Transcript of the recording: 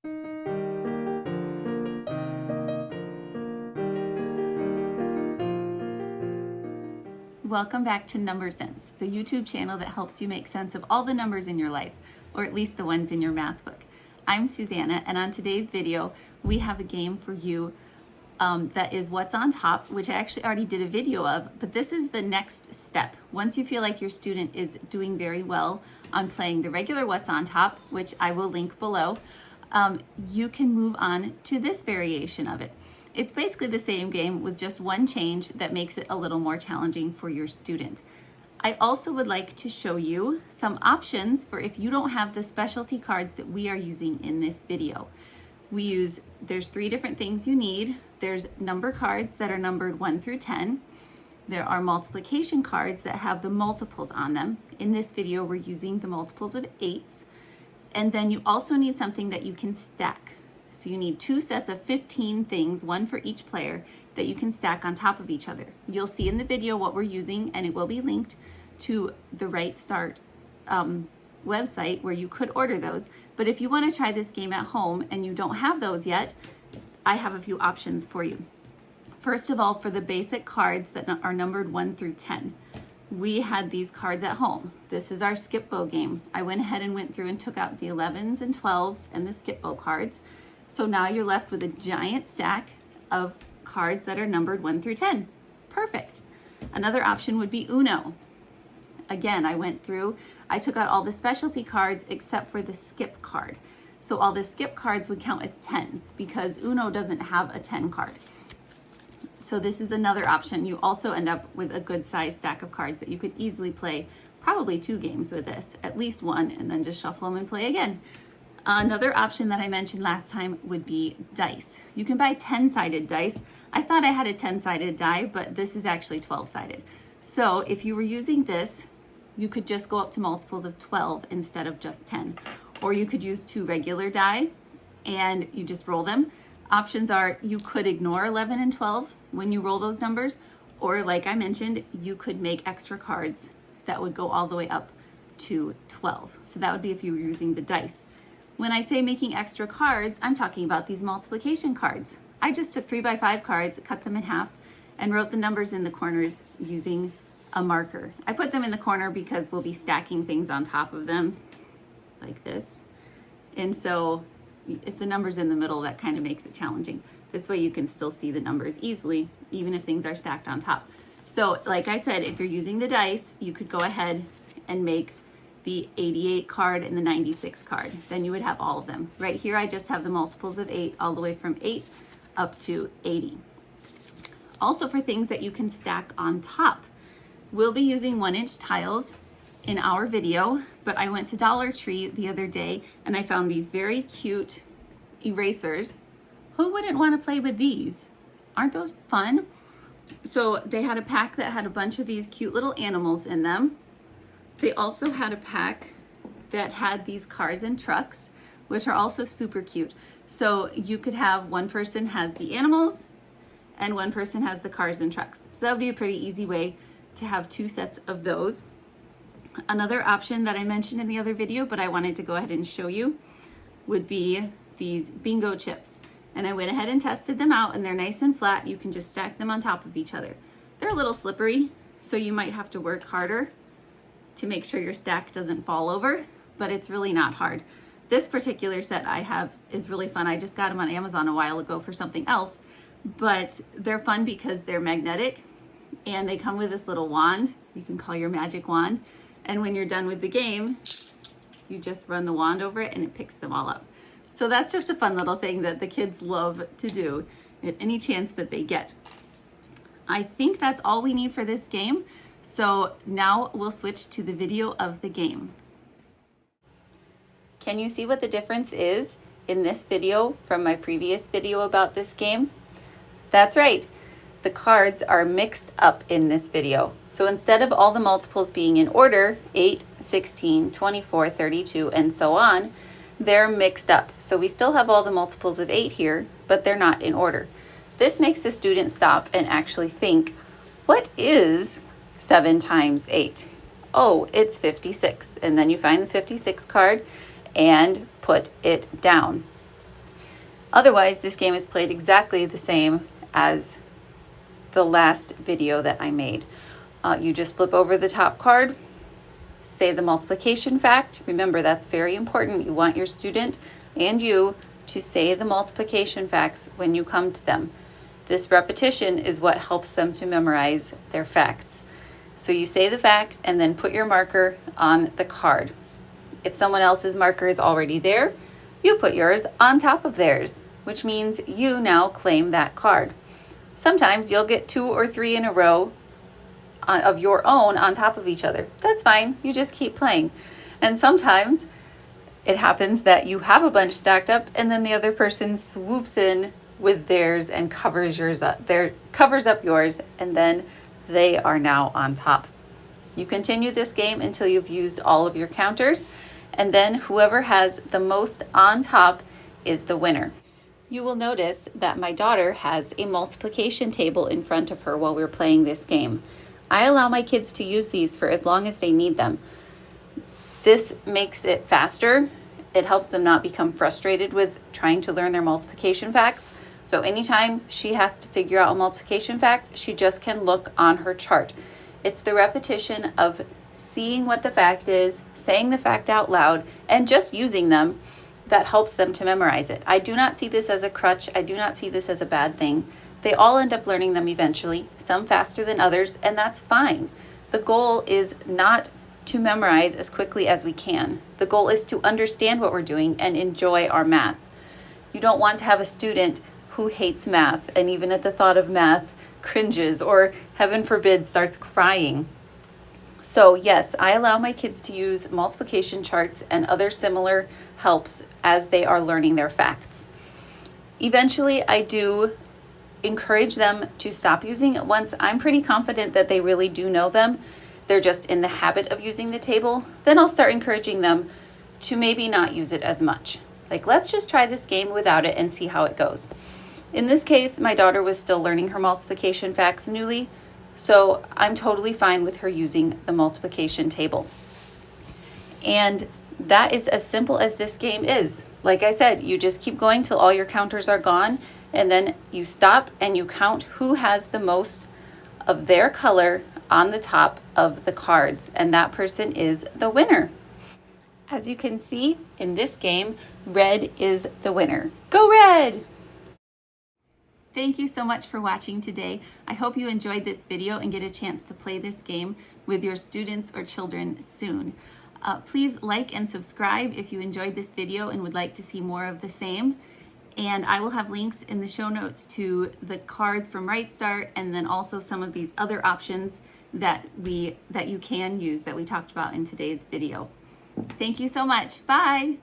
Welcome back to Number Sense, the YouTube channel that helps you make sense of all the numbers in your life, or at least the ones in your math book. I'm Susanna, and on today's video, we have a game for you that is What's on Top, which I actually already did a video of, but this is the next step. Once you feel like your student is doing very well on playing the regular What's on Top, which I will link below, you can move on to this variation of it. It's basically the same game with just one change that makes it a little more challenging for your student. I also would like to show you some options for if you don't have the specialty cards that we are using in this video. There's 3 different things you need. There's number cards that are numbered 1 through 10. There are multiplication cards that have the multiples on them. In this video, we're using the multiples of 8s. And then you also need something that you can stack. So you need 2 sets of 15 things, one for each player, that you can stack on top of each other. You'll see in the video what we're using, and it will be linked to the Right Start website where you could order those. But if you want to try this game at home and you don't have those yet, I have a few options for you. First of all, for the basic cards that are numbered 1 through 10, we had these cards at home. This is our SkipBo game. I went ahead and went through and took out the 11s and 12s and the SkipBo cards. So now you're left with a giant stack of cards that are numbered 1 through 10. Perfect. Another option would be Uno. Again, I took out all the specialty cards except for the skip card. So all the skip cards would count as 10s because Uno doesn't have a 10 card. So this is another option. You also end up with a good sized stack of cards that you could easily play probably 2 games with this, at least 1, and then just shuffle them and play again. Another option that I mentioned last time would be dice. You can buy 10-sided dice. I thought I had a 10-sided die, but this is actually 12-sided. So if you were using this, you could just go up to multiples of 12 instead of just 10. Or you could use 2 regular die and you just roll them. Options are you could ignore 11 and 12 when you roll those numbers, or like I mentioned, you could make extra cards that would go all the way up to 12. So that would be if you were using the dice. When I say making extra cards, I'm talking about these multiplication cards. I just took 3x5 cards, cut them in half, and wrote the numbers in the corners using a marker. I put them in the corner because we'll be stacking things on top of them like this. And so if the number's in the middle, that kind of makes it challenging. This way you can still see the numbers easily, even if things are stacked on top. So like I said, if you're using the dice, you could go ahead and make the 88 card and the 96 card. Then you would have all of them. Right here, I just have the multiples of 8 all the way from 8 up to 80. Also for things that you can stack on top, we'll be using 1-inch tiles in our video, but I went to Dollar Tree the other day and I found these very cute erasers. Who wouldn't want to play with these? Aren't those fun? So they had a pack that had a bunch of these cute little animals in them. They also had a pack that had these cars and trucks, which are also super cute. So you could have one person has the animals and one person has the cars and trucks. So that would be a pretty easy way to have 2 sets of those. Another option that I mentioned in the other video, but I wanted to go ahead and show you, would be these bingo chips. And I went ahead and tested them out, and they're nice and flat. You can just stack them on top of each other. They're a little slippery, so you might have to work harder to make sure your stack doesn't fall over, but it's really not hard. This particular set I have is really fun. I just got them on Amazon a while ago for something else, but they're fun because they're magnetic and they come with this little wand. You can call your magic wand. And when you're done with the game, you just run the wand over it and it picks them all up. So that's just a fun little thing that the kids love to do at any chance that they get. I think that's all we need for this game. So now we'll switch to the video of the game. Can you see what the difference is in this video from my previous video about this game? That's right. The cards are mixed up in this video. So instead of all the multiples being in order, 8, 16, 24, 32, and so on, they're mixed up. So we still have all the multiples of 8 here, but they're not in order. This makes the student stop and actually think, what is 7 times 8? Oh, it's 56. And then you find the 56 card and put it down. Otherwise, this game is played exactly the same as the last video that I made. You just flip over the top card, say the multiplication fact. Remember, that's very important. You want your student and you to say the multiplication facts when you come to them. This repetition is what helps them to memorize their facts. So you say the fact and then put your marker on the card. If someone else's marker is already there, you put yours on top of theirs, which means you now claim that card. Sometimes you'll get 2 or 3 in a row of your own on top of each other. That's fine. You just keep playing. And sometimes it happens that you have a bunch stacked up and then the other person swoops in with theirs and covers up yours, and then they are now on top. You continue this game until you've used all of your counters, and then whoever has the most on top is the winner. You will notice that my daughter has a multiplication table in front of her while we're playing this game. I allow my kids to use these for as long as they need them. This makes it faster. It helps them not become frustrated with trying to learn their multiplication facts. So anytime she has to figure out a multiplication fact, she just can look on her chart. It's the repetition of seeing what the fact is, saying the fact out loud, and just using them that helps them to memorize it. I do not see this as a crutch. I do not see this as a bad thing. They all end up learning them eventually, some faster than others, and that's fine. The goal is not to memorize as quickly as we can. The goal is to understand what we're doing and enjoy our math. You don't want to have a student who hates math and even at the thought of math cringes or, heaven forbid, starts crying. So yes, I allow my kids to use multiplication charts and other similar helps as they are learning their facts. Eventually, I do encourage them to stop using it once I'm pretty confident that they really do know them. They're just in the habit of using the table. Then I'll start encouraging them to maybe not use it as much. Like, let's just try this game without it and see how it goes. In this case, my daughter was still learning her multiplication facts newly, so I'm totally fine with her using the multiplication table. And that is as simple as this game is. Like I said, you just keep going till all your counters are gone, and then you stop and you count who has the most of their color on the top of the cards, and that person is the winner. As you can see in this game, red is the winner. Go red! Thank you so much for watching today. I hope you enjoyed this video and get a chance to play this game with your students or children soon. Please like and subscribe if you enjoyed this video and would like to see more of the same. And I will have links in the show notes to the cards from Right Start, and then also some of these other options that you can use that we talked about in today's video. Thank you so much. Bye.